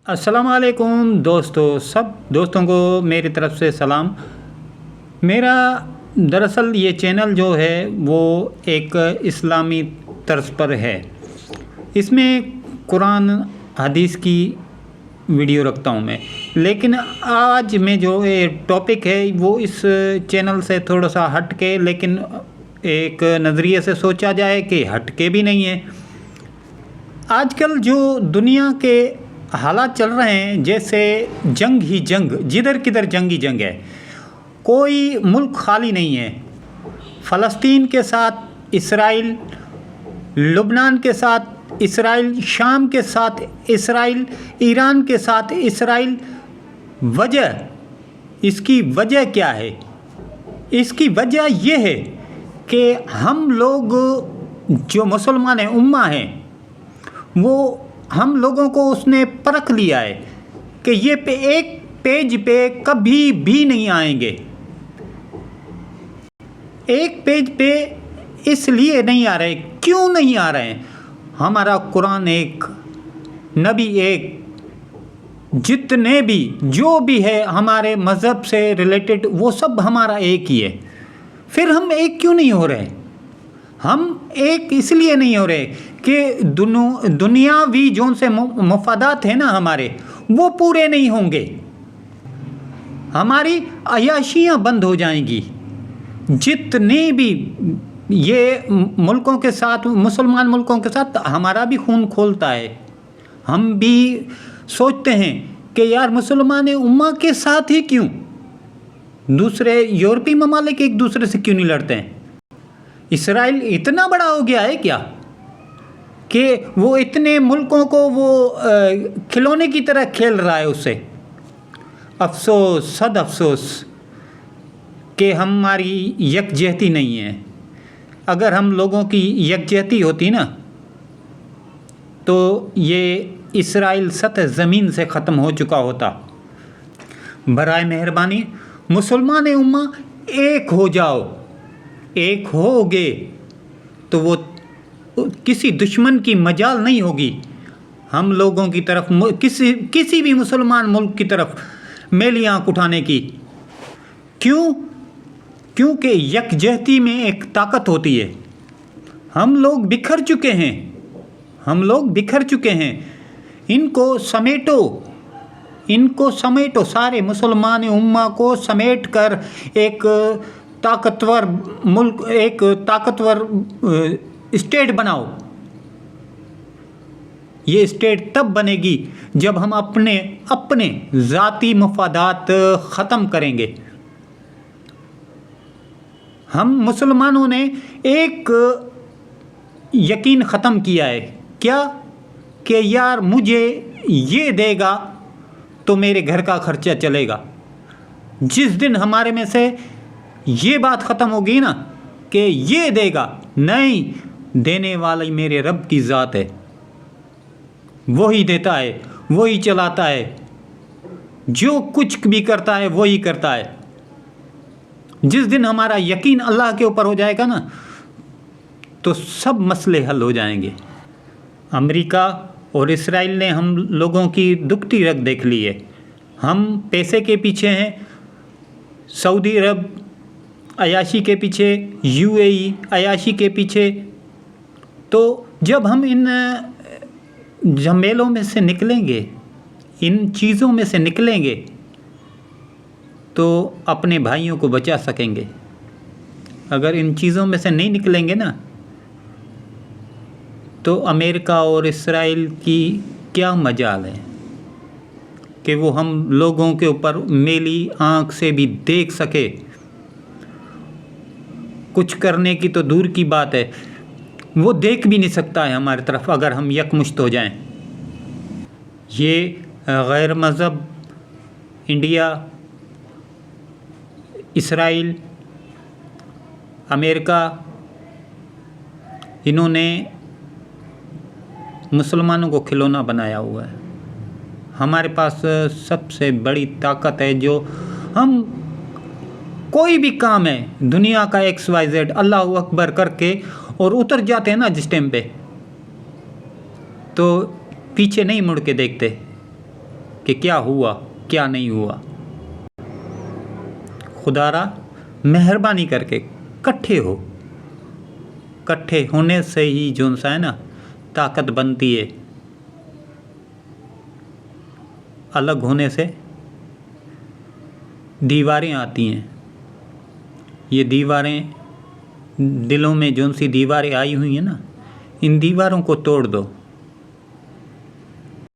السلام علیکم دوستو، سب دوستوں کو میری طرف سے سلام۔ میرا دراصل یہ چینل جو ہے وہ ایک اسلامی طرز پر ہے۔ اس میں قرآن حدیث کی ویڈیو رکھتا ہوں میں، لیکن آج میں جو ٹاپک ہے وہ اس چینل سے تھوڑا سا ہٹ کے، لیکن ایک نظریے سے سوچا جائے کہ ہٹ کے بھی نہیں ہے۔ آج کل جو دنیا کے حالات چل رہے ہیں، جیسے جنگ ہی جنگ، جدھر کدھر جنگ ہی جنگ ہے، کوئی ملک خالی نہیں ہے۔ فلسطین کے ساتھ اسرائیل، لبنان کے ساتھ اسرائیل، شام کے ساتھ اسرائیل، ایران کے ساتھ اسرائیل۔ وجہ، اس کی وجہ کیا ہے؟ اس کی وجہ یہ ہے کہ ہم لوگ جو مسلمان امہ ہیں، وہ ہم لوگوں کو اس نے پرکھ لیا ہے کہ یہ ایک پیج پہ کبھی بھی نہیں آئیں گے۔ ایک پیج پہ اس لیے نہیں آ رہے، کیوں نہیں آ رہے ہیں؟ ہمارا قرآن ایک، نبی ایک، جتنے بھی جو بھی ہے ہمارے مذہب سے ریلیٹڈ وہ سب ہمارا ایک ہی ہے۔ پھر ہم ایک کیوں نہیں ہو رہے؟ ہم ایک اس لیے نہیں ہو رہے کہ دنیاوی جون سے مفادات ہیں نا ہمارے، وہ پورے نہیں ہوں گے۔ ہماری عیاشیاں بند ہو جائیں گی۔ جتنے بھی یہ ملکوں کے ساتھ، مسلمان ملکوں کے ساتھ ہمارا بھی خون کھولتا ہے۔ ہم بھی سوچتے ہیں کہ یار مسلمان امہ کے ساتھ ہی کیوں؟ دوسرے یورپی ممالک ایک دوسرے سے کیوں نہیں لڑتے ہیں؟ اسرائیل اتنا بڑا ہو گیا ہے کیا کہ وہ اتنے ملکوں کو وہ کھلونے کی طرح کھیل رہا ہے اس سے؟ افسوس، صد افسوس کہ ہماری یکجہتی نہیں ہے۔ اگر ہم لوگوں کی یکجہتی ہوتی نا تو یہ اسرائیل سطح زمین سے ختم ہو چکا ہوتا۔ برائے مہربانی مسلمان امہ ایک ہو جاؤ۔ ایک ہو گے تو وہ کسی دشمن کی مجال نہیں ہوگی ہم لوگوں کی طرف، کسی بھی مسلمان ملک کی طرف میلی آنکھ اٹھانے کی۔ کیوں؟ کیونکہ یکجہتی میں ایک طاقت ہوتی ہے۔ ہم لوگ بکھر چکے ہیں، ہم لوگ بکھر چکے ہیں۔ ان کو سمیٹو، ان کو سمیٹو، سارے مسلمان امہ کو سمیٹ کر ایک طاقتور ملک، ایک طاقتور اسٹیٹ بناؤ۔ یہ اسٹیٹ تب بنے گی جب ہم اپنے ذاتی مفادات ختم کریں گے۔ ہم مسلمانوں نے ایک یقین ختم کیا ہے، کیا؟ کہ یار مجھے یہ دے گا تو میرے گھر کا خرچہ چلے گا۔ جس دن ہمارے میں سے یہ بات ختم ہوگی نا کہ یہ دے گا، نہیں، دینے والی میرے رب کی ذات ہے، وہی دیتا ہے، وہی چلاتا ہے، جو کچھ بھی کرتا ہے وہی کرتا ہے۔ جس دن ہمارا یقین اللہ کے اوپر ہو جائے گا نا تو سب مسئلے حل ہو جائیں گے۔ امریکہ اور اسرائیل نے ہم لوگوں کی دکھتی رگ دیکھ لی ہے۔ ہم پیسے کے پیچھے ہیں، سعودی عرب عیاشی کے پیچھے، UAE عیاشی کے پیچھے۔ تو جب ہم ان جھمیلوں میں سے نکلیں گے، ان چیزوں میں سے نکلیں گے تو اپنے بھائیوں کو بچا سکیں گے۔ اگر ان چیزوں میں سے نہیں نکلیں گے نا تو امریکہ اور اسرائیل کی کیا مجال ہے کہ وہ ہم لوگوں کے اوپر میلی آنکھ سے بھی دیکھ سکے۔ کچھ کرنے کی تو دور کی بات ہے، وہ دیکھ بھی نہیں سکتا ہے ہماری طرف اگر ہم یکمشت ہو جائیں۔ یہ غیر مذہب، انڈیا، اسرائیل، امریکہ، انہوں نے مسلمانوں کو کھلونا بنایا ہوا ہے۔ ہمارے پاس سب سے بڑی طاقت ہے، جو ہم کوئی بھی کام ہے دنیا کا XYZ اللہ اکبر کر کے اور اتر جاتے ہیں نا جس ٹائم پہ، تو پیچھے نہیں مڑ کے دیکھتے کہ کیا ہوا کیا نہیں ہوا. خدا را مہربانی کر کے کٹھے ہو. کٹھے ہونے سے ہی جو سا ہے نا طاقت بنتی ہے. الگ ہونے سے دیواریں آتی ہیں. یہ دیواریں دلوں میں جو سی دیواریں آئی ہوئی ہیں نا، ان دیواروں کو توڑ دو.